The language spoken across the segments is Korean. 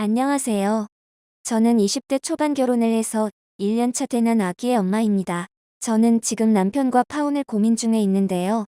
안녕하세요. 저는 20대 초반 결혼을 해서 1년차 된 아기의 엄마입니다. 저는 지금 남편과 파혼을 고민 중에 있는데요.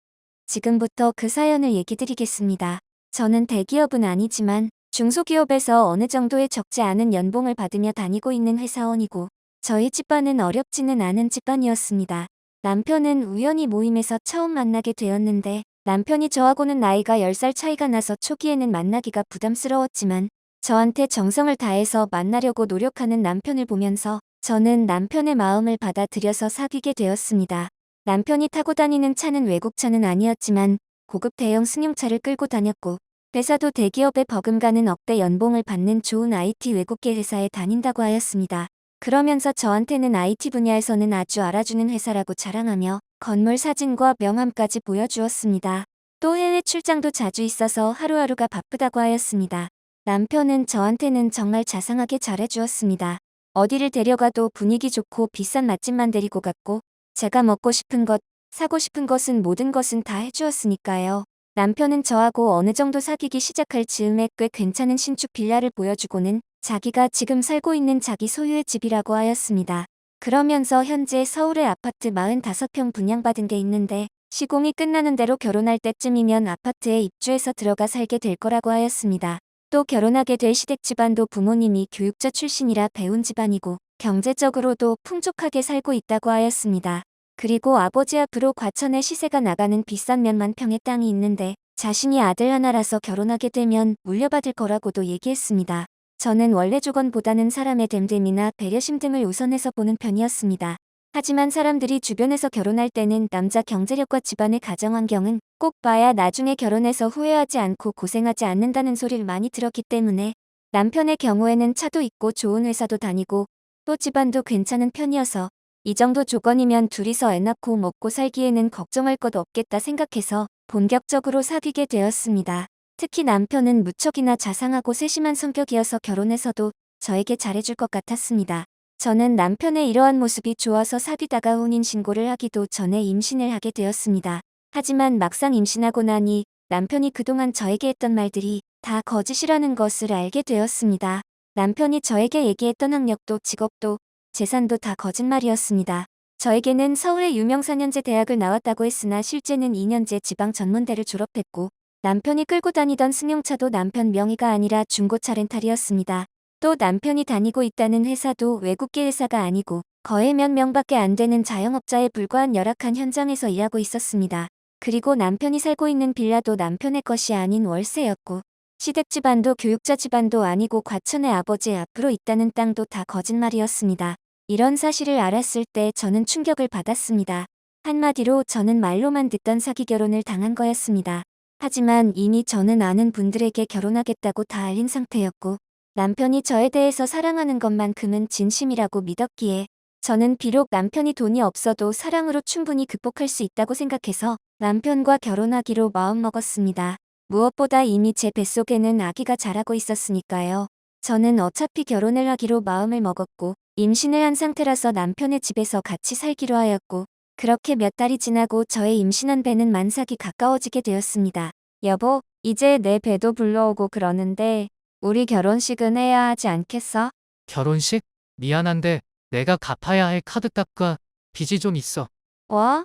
지금부터 그 사연을 얘기 드리겠습니다. 저는 대기업은 아니지만 중소기업에서 어느 정도의 적지 않은 연봉을 받으며 다니고 있는 회사원이고, 저희 집안은 어렵지는 않은 집안이었습니다. 남편은 우연히 모임에서 처음 만나게 되었는데, 남편이 저하고는 나이가 10살 차이가 나서 초기에는 만나기가 부담스러웠지만, 저한테 정성을 다해서 만나려고 노력하는 남편을 보면서 저는 남편의 마음을 받아들여서 사귀게 되었습니다. 남편이 타고 다니는 차는 외국차는 아니었지만 고급 대형 승용차를 끌고 다녔고, 회사도 대기업에 버금가는 억대 연봉을 받는 좋은 IT 외국계 회사에 다닌다고 하였습니다. 그러면서 저한테는 IT 분야에서는 아주 알아주는 회사라고 자랑하며 건물 사진과 명함까지 보여주었습니다. 또 해외 출장도 자주 있어서 하루하루가 바쁘다고 하였습니다. 남편은 저한테는 정말 자상하게 잘해주었습니다. 어디를 데려가도 분위기 좋고 비싼 맛집만 데리고 갔고, 제가 먹고 싶은 것, 사고 싶은 것은 모든 것은 다 해주었으니까요. 남편은 저하고 어느 정도 사귀기 시작할 즈음에 꽤 괜찮은 신축 빌라를 보여주고는 자기가 지금 살고 있는 자기 소유의 집이라고 하였습니다. 그러면서 현재 서울에 아파트 45평 분양받은 게 있는데, 시공이 끝나는 대로 결혼할 때쯤이면 아파트에 입주해서 들어가 살게 될 거라고 하였습니다. 또 결혼하게 될 시댁 집안도 부모님이 교육자 출신이라 배운 집안이고, 경제적으로도 풍족하게 살고 있다고 하였습니다. 그리고 아버지 앞으로 과천에 시세가 나가는 비싼 몇만 평의 땅이 있는데, 자신이 아들 하나라서 결혼하게 되면 물려받을 거라고도 얘기했습니다. 저는 원래 조건보다는 사람의 됨됨이나 배려심 등을 우선해서 보는 편이었습니다. 하지만 사람들이 주변에서 결혼할 때는 남자 경제력과 집안의 가정환경은 꼭 봐야 나중에 결혼해서 후회하지 않고 고생하지 않는다는 소리를 많이 들었기 때문에, 남편의 경우에는 차도 있고 좋은 회사도 다니고 또 집안도 괜찮은 편이어서 이 정도 조건이면 둘이서 애 낳고 먹고 살기에는 걱정할 것 없겠다 생각해서 본격적으로 사귀게 되었습니다. 특히 남편은 무척이나 자상하고 세심한 성격이어서 결혼해서도 저에게 잘해줄 것 같았습니다. 저는 남편의 이러한 모습이 좋아서 사귀다가 혼인신고를 하기도 전에 임신을 하게 되었습니다. 하지만 막상 임신하고 나니 남편이 그동안 저에게 했던 말들이 다 거짓이라는 것을 알게 되었습니다. 남편이 저에게 얘기했던 학력도 직업도 재산도 다 거짓말이었습니다. 저에게는 서울의 유명 4년제 대학을 나왔다고 했으나 실제는 2년제 지방 전문대를 졸업했고, 남편이 끌고 다니던 승용차도 남편 명의가 아니라 중고차 렌탈이었습니다. 또 남편이 다니고 있다는 회사도 외국계 회사가 아니고 거의 몇 명밖에 안 되는 자영업자에 불과한 열악한 현장에서 일하고 있었습니다. 그리고 남편이 살고 있는 빌라도 남편의 것이 아닌 월세였고, 시댁 집안도 교육자 집안도 아니고 과천의 아버지 앞으로 있다는 땅도 다 거짓말이었습니다. 이런 사실을 알았을 때 저는 충격을 받았습니다. 한마디로 저는 말로만 듣던 사기 결혼을 당한 거였습니다. 하지만 이미 저는 아는 분들에게 결혼하겠다고 다 알린 상태였고, 남편이 저에 대해서 사랑하는 것만큼은 진심이라고 믿었기에, 저는 비록 남편이 돈이 없어도 사랑으로 충분히 극복할 수 있다고 생각해서 남편과 결혼하기로 마음먹었습니다. 무엇보다 이미 제 뱃속에는 아기가 자라고 있었으니까요. 저는 어차피 결혼을 하기로 마음을 먹었고, 임신을 한 상태라서 남편의 집에서 같이 살기로 하였고, 그렇게 몇 달이 지나고 저의 임신한 배는 만삭이 가까워지게 되었습니다. 여보, 이제 내 배도 불러오고 그러는데 우리 결혼식은 해야 하지 않겠어? 결혼식? 미안한데 내가 갚아야 할 카드값과 빚이 좀 있어. 뭐?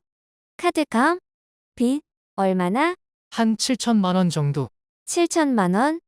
카드값? 빚? 얼마나? 한 7천만 원 정도. 7천만 원?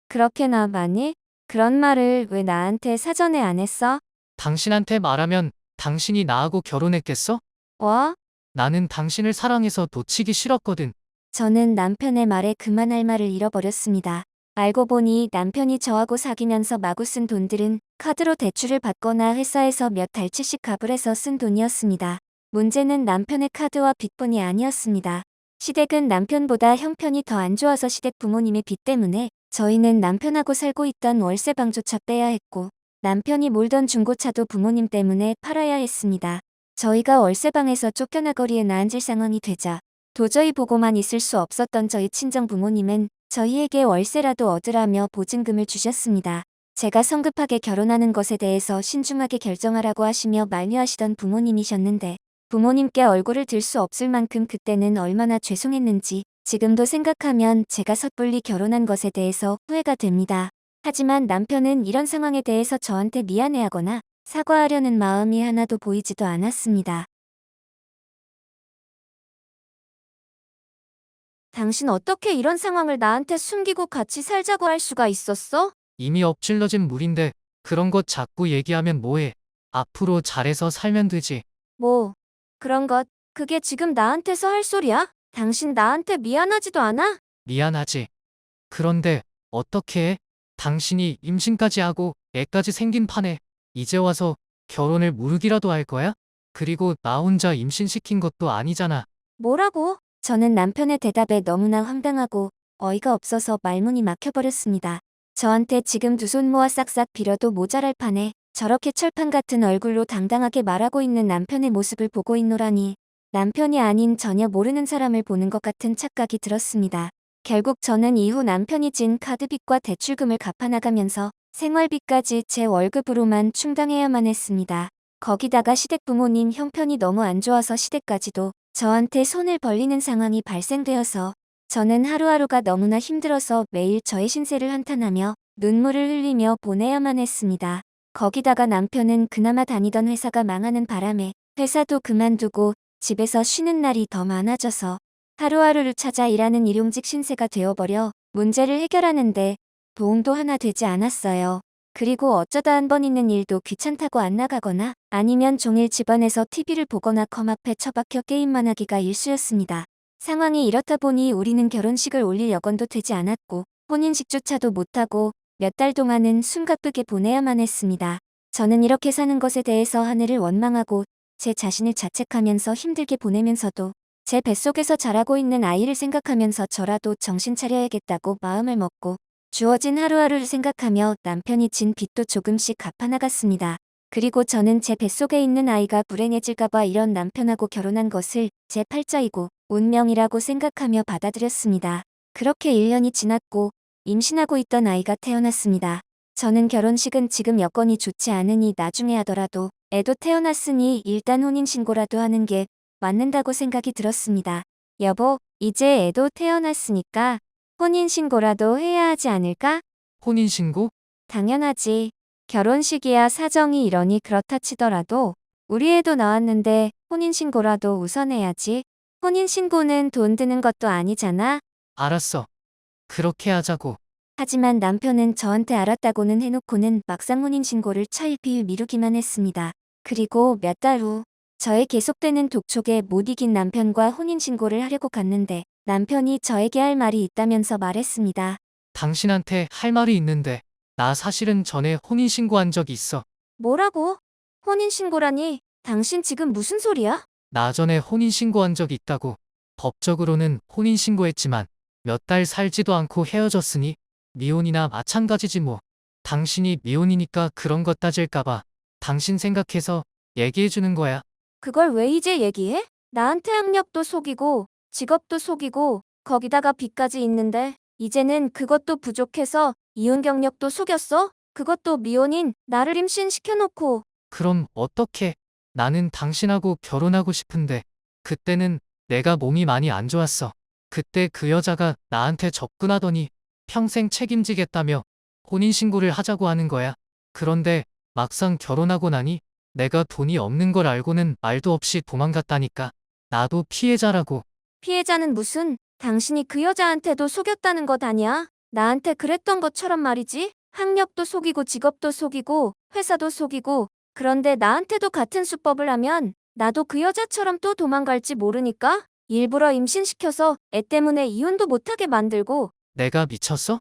그렇게나 많이? 그런 말을 왜 나한테 사전에 안 했어? 당신한테 말하면 당신이 나하고 결혼했겠어? 뭐? 나는 당신을 사랑해서 놓치기 싫었거든. 저는 남편의 말에 그만할 말을 잃어버렸습니다. 알고 보니 남편이 저하고 사귀면서 마구 쓴 돈들은 카드로 대출을 받거나 회사에서 몇 달치씩 값을 해서 쓴 돈이었습니다. 문제는 남편의 카드와 빚뿐이 아니었습니다. 시댁은 남편보다 형편이 더 안 좋아서 시댁 부모님의 빚 때문에 저희는 남편하고 살고 있던 월세방조차 빼야 했고, 남편이 몰던 중고차도 부모님 때문에 팔아야 했습니다. 저희가 월세방에서 쫓겨나 거리에 나앉을 상황이 되자 도저히 보고만 있을 수 없었던 저희 친정 부모님은 저희에게 월세라도 얻으라며 보증금을 주셨습니다. 제가 성급하게 결혼하는 것에 대해서 신중하게 결정하라고 하시며 만류하시던 부모님이셨는데, 부모님께 얼굴을 들 수 없을 만큼 그때는 얼마나 죄송했는지 지금도 생각하면 제가 섣불리 결혼한 것에 대해서 후회가 됩니다. 하지만 남편은 이런 상황에 대해서 저한테 미안해하거나 사과하려는 마음이 하나도 보이지도 않았습니다. 당신 어떻게 이런 상황을 나한테 숨기고 같이 살자고 할 수가 있었어? 이미 엎질러진 물인데 그런 것 자꾸 얘기하면 뭐해. 앞으로 잘해서 살면 되지. 뭐, 그런 것, 그게 지금 나한테서 할 소리야? 당신 나한테 미안하지도 않아? 미안하지. 그런데 어떻게 해? 당신이 임신까지 하고 애까지 생긴 판에 이제 와서 결혼을 무르기라도 할 거야? 그리고 나 혼자 임신시킨 것도 아니잖아. 뭐라고? 저는 남편의 대답에 너무나 황당하고 어이가 없어서 말문이 막혀버렸습니다. 저한테 지금 두 손 모아 싹싹 빌어도 모자랄 판에 저렇게 철판 같은 얼굴로 당당하게 말하고 있는 남편의 모습을 보고 있노라니 남편이 아닌 전혀 모르는 사람을 보는 것 같은 착각이 들었습니다. 결국 저는 이후 남편이 진 카드빚과 대출금을 갚아나가면서 생활비까지 제 월급으로만 충당해야만 했습니다. 거기다가 시댁 부모님 형편이 너무 안 좋아서 시댁까지도 저한테 손을 벌리는 상황이 발생되어서 저는 하루하루가 너무나 힘들어서 매일 저의 신세를 한탄하며 눈물을 흘리며 보내야만 했습니다. 거기다가 남편은 그나마 다니던 회사가 망하는 바람에 회사도 그만두고 집에서 쉬는 날이 더 많아져서 하루하루를 찾아 일하는 일용직 신세가 되어버려 문제를 해결하는데 도움도 하나 되지 않았어요. 그리고 어쩌다 한 번 있는 일도 귀찮다고 안 나가거나 아니면 종일 집안에서 TV를 보거나 컴 앞에 처박혀 게임만 하기가 일쑤였습니다. 상황이 이렇다 보니 우리는 결혼식을 올릴 여건도 되지 않았고 혼인식조차도 못하고 몇 달 동안은 숨가쁘게 보내야만 했습니다. 저는 이렇게 사는 것에 대해서 하늘을 원망하고 제 자신을 자책하면서 힘들게 보내면서도 제 뱃속에서 자라고 있는 아이를 생각하면서 저라도 정신 차려야겠다고 마음을 먹고 주어진 하루하루를 생각하며 남편이 진 빚도 조금씩 갚아나갔습니다. 그리고 저는 제 뱃속에 있는 아이가 불행해질까봐 이런 남편하고 결혼한 것을 제 팔자이고 운명이라고 생각하며 받아들였습니다. 그렇게 1년이 지났고 임신하고 있던 아이가 태어났습니다. 저는 결혼식은 지금 여건이 좋지 않으니 나중에 하더라도 애도 태어났으니 일단 혼인신고라도 하는 게 맞는다고 생각이 들었습니다. 여보, 이제 애도 태어났으니까 혼인신고라도 해야 하지 않을까? 혼인신고? 당연하지. 결혼식이야 사정이 이러니 그렇다 치더라도 우리 애도 나왔는데 혼인신고라도 우선 해야지. 혼인신고는 돈 드는 것도 아니잖아. 알았어. 그렇게 하자고. 하지만 남편은 저한테 알았다고는 해놓고는 막상 혼인신고를 차일피일 미루기만 했습니다. 그리고 몇 달 후 저의 계속되는 독촉에 못 이긴 남편과 혼인신고를 하려고 갔는데 남편이 저에게 할 말이 있다면서 말했습니다. 당신한테 할 말이 있는데 나 사실은 전에 혼인신고한 적이 있어. 뭐라고? 혼인신고라니? 당신 지금 무슨 소리야? 나 전에 혼인신고한 적 있다고. 법적으로는 혼인신고했지만 몇 달 살지도 않고 헤어졌으니 미혼이나 마찬가지지 뭐. 당신이 미혼이니까 그런 것 따질까봐 당신 생각해서 얘기해주는 거야. 그걸 왜 이제 얘기해? 나한테 학력도 속이고 직업도 속이고 거기다가 빚까지 있는데 이제는 그것도 부족해서 이혼 경력도 속였어? 그것도 미혼인 나를 임신시켜놓고 그럼 어떡해? 나는 당신하고 결혼하고 싶은데 그때는 내가 몸이 많이 안 좋았어. 그때 그 여자가 나한테 접근하더니 평생 책임지겠다며 혼인신고를 하자고 하는 거야. 그런데 막상 결혼하고 나니 내가 돈이 없는 걸 알고는 말도 없이 도망갔다니까. 나도 피해자라고. 피해자는 무슨 당신이 그 여자한테도 속였다는 것 아니야? 나한테 그랬던 것처럼 말이지. 학력도 속이고 직업도 속이고 회사도 속이고 그런데 나한테도 같은 수법을 하면 나도 그 여자처럼 또 도망갈지 모르니까 일부러 임신시켜서 애 때문에 이혼도 못하게 만들고 내가 미쳤어?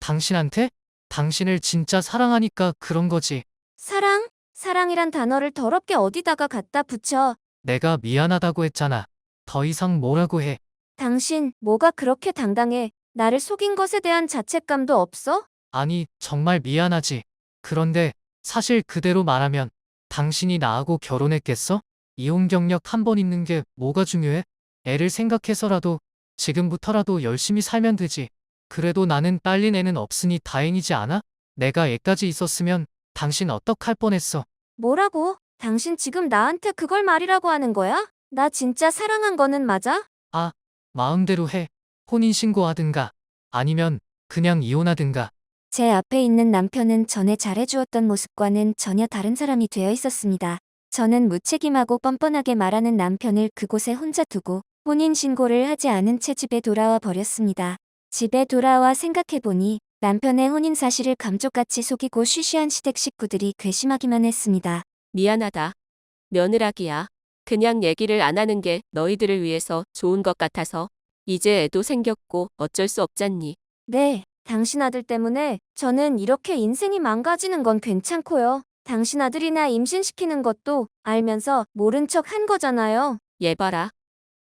당신한테? 당신을 진짜 사랑하니까 그런 거지. 사랑? 사랑이란 단어를 더럽게 어디다가 갖다 붙여. 내가 미안하다고 했잖아. 더 이상 뭐라고 해. 당신 뭐가 그렇게 당당해. 나를 속인 것에 대한 자책감도 없어? 아니, 정말 미안하지. 그런데 사실 그대로 말하면 당신이 나하고 결혼했겠어? 이혼 경력 한 번 있는 게 뭐가 중요해? 애를 생각해서라도 지금부터라도 열심히 살면 되지. 그래도 나는 딸린 애는 없으니 다행이지 않아? 내가 애까지 있었으면 당신 어떡할 뻔했어. 뭐라고? 당신 지금 나한테 그걸 말이라고 하는 거야? 나 진짜 사랑한 거는 맞아? 아, 마음대로 해. 혼인신고하든가 아니면 그냥 이혼하든가. 제 앞에 있는 남편은 전에 잘해주었던 모습과는 전혀 다른 사람이 되어 있었습니다. 저는 무책임하고 뻔뻔하게 말하는 남편을 그곳에 혼자 두고 혼인신고를 하지 않은 채 집에 돌아와 버렸습니다. 집에 돌아와 생각해보니 남편의 혼인 사실을 감쪽같이 속이고 쉬쉬한 시댁 식구들이 괘씸하기만 했습니다. 미안하다. 며느라기야. 그냥 얘기를 안 하는 게 너희들을 위해서 좋은 것 같아서. 이제 애도 생겼고 어쩔 수 없잖니. 네, 당신 아들 때문에 저는 이렇게 인생이 망가지는 건 괜찮고요. 당신 아들이나 임신시키는 것도 알면서 모른 척 한 거잖아요. 얘 봐라.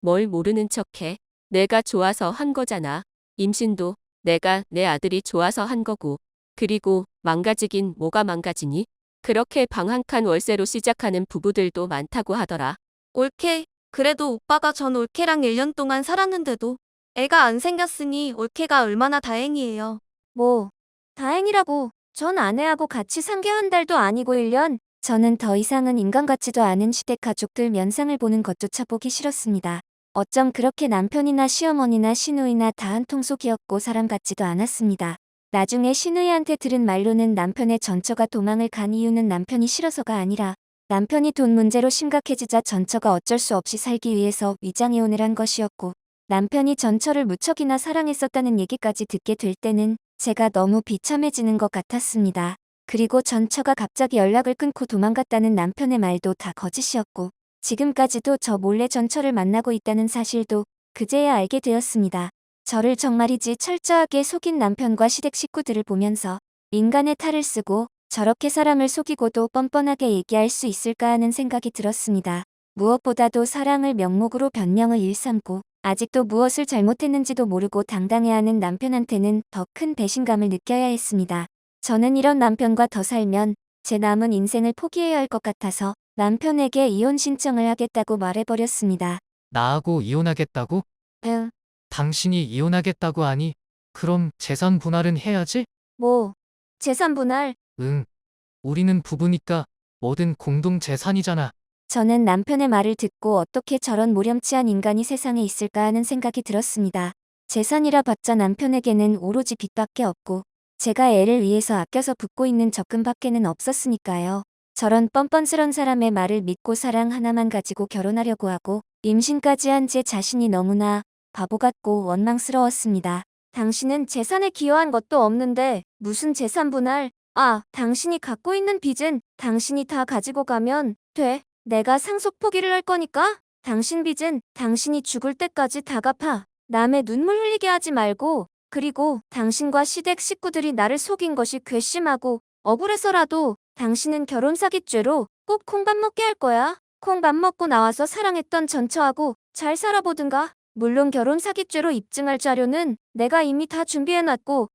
뭘 모르는 척해. 내가 좋아서 한 거잖아. 임신도 내가 내 아들이 좋아서 한 거고. 그리고 망가지긴 뭐가 망가지니? 그렇게 방 한 칸 월세로 시작하는 부부들도 많다고 하더라. 올케, 그래도 오빠가 전 올케랑 1년 동안 살았는데도 애가 안 생겼으니 올케가 얼마나 다행이에요. 뭐, 다행이라고. 전 아내하고 같이 산 게 한 달도 아니고 1년. 저는 더 이상은 인간 같지도 않은 시댁 가족들 면상을 보는 것조차 보기 싫었습니다. 어쩜 그렇게 남편이나 시어머니나 시누이나 다 한 통속이었고 사람 같지도 않았습니다. 나중에 시누이한테 들은 말로는 남편의 전처가 도망을 간 이유는 남편이 싫어서가 아니라 남편이 돈 문제로 심각해지자 전처가 어쩔 수 없이 살기 위해서 위장이혼을 한 것이었고 남편이 전처를 무척이나 사랑했었다는 얘기까지 듣게 될 때는 제가 너무 비참해지는 것 같았습니다. 그리고 전처가 갑자기 연락을 끊고 도망갔다는 남편의 말도 다 거짓이었고 지금까지도 저 몰래 전처를 만나고 있다는 사실도 그제야 알게 되었습니다. 저를 정말이지 철저하게 속인 남편과 시댁 식구들을 보면서 인간의 탈을 쓰고 저렇게 사람을 속이고도 뻔뻔하게 얘기할 수 있을까 하는 생각이 들었습니다. 무엇보다도 사랑을 명목으로 변명을 일삼고 아직도 무엇을 잘못했는지도 모르고 당당해하는 남편한테는 더 큰 배신감을 느껴야 했습니다. 저는 이런 남편과 더 살면 제 남은 인생을 포기해야 할 것 같아서 남편에게 이혼 신청을 하겠다고 말해버렸습니다. 나하고 이혼하겠다고? 응, 당신이 이혼하겠다고 하니? 그럼 재산 분할은 해야지? 뭐, 재산 분할. 응. 우리는 부부니까 뭐든 공동 재산이잖아. 저는 남편의 말을 듣고 어떻게 저런 모렴치한 인간이 세상에 있을까 하는 생각이 들었습니다. 재산이라 봤자 남편에게는 오로지 빚밖에 없고 제가 애를 위해서 아껴서 붓고 있는 적금밖에는 없었으니까요. 저런 뻔뻔스런 사람의 말을 믿고 사랑 하나만 가지고 결혼하려고 하고 임신까지 한 제 자신이 너무나 바보 같고 원망스러웠습니다. 당신은 재산에 기여한 것도 없는데 무슨 재산 분할? 아, 당신이 갖고 있는 빚은 당신이 다 가지고 가면 돼. 내가 상속 포기를 할 거니까 당신 빚은 당신이 죽을 때까지 다 갚아. 남의 눈물 흘리게 하지 말고 그리고 당신과 시댁 식구들이 나를 속인 것이 괘씸하고 억울해서라도 당신은 결혼 사기죄로 꼭 콩밥 먹게 할 거야. 콩밥 먹고 나와서 사랑했던 전처하고 잘 살아보든가. 물론 결혼 사기죄로 입증할 자료는 내가 이미 다 준비해놨고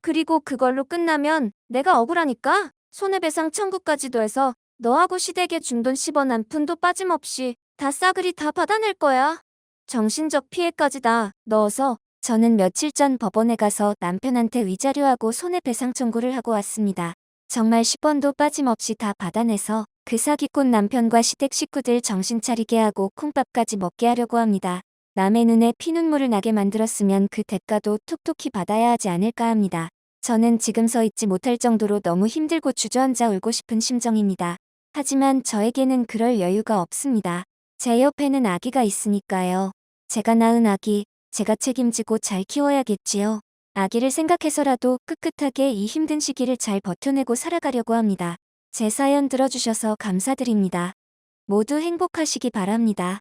그리고 그걸로 끝나면 내가 억울하니까 손해배상 청구까지도 해서 너하고 시댁에 준 돈 10원 한 푼도 빠짐없이 다 싸그리 다 받아낼 거야. 정신적 피해까지 다 넣어서 저는 며칠 전 법원에 가서 남편한테 위자료하고 손해배상 청구를 하고 왔습니다. 정말 10원도 빠짐없이 다 받아내서 그 사기꾼 남편과 시댁 식구들 정신 차리게 하고 콩밥까지 먹게 하려고 합니다. 남의 눈에 피눈물을 나게 만들었으면 그 대가도 톡톡히 받아야 하지 않을까 합니다. 저는 지금 서 있지 못할 정도로 너무 힘들고 주저앉아 울고 싶은 심정입니다. 하지만 저에게는 그럴 여유가 없습니다. 제 옆에는 아기가 있으니까요. 제가 낳은 아기, 제가 책임지고 잘 키워야겠지요. 아기를 생각해서라도 꿋꿋하게 이 힘든 시기를 잘 버텨내고 살아가려고 합니다. 제 사연 들어주셔서 감사드립니다. 모두 행복하시기 바랍니다.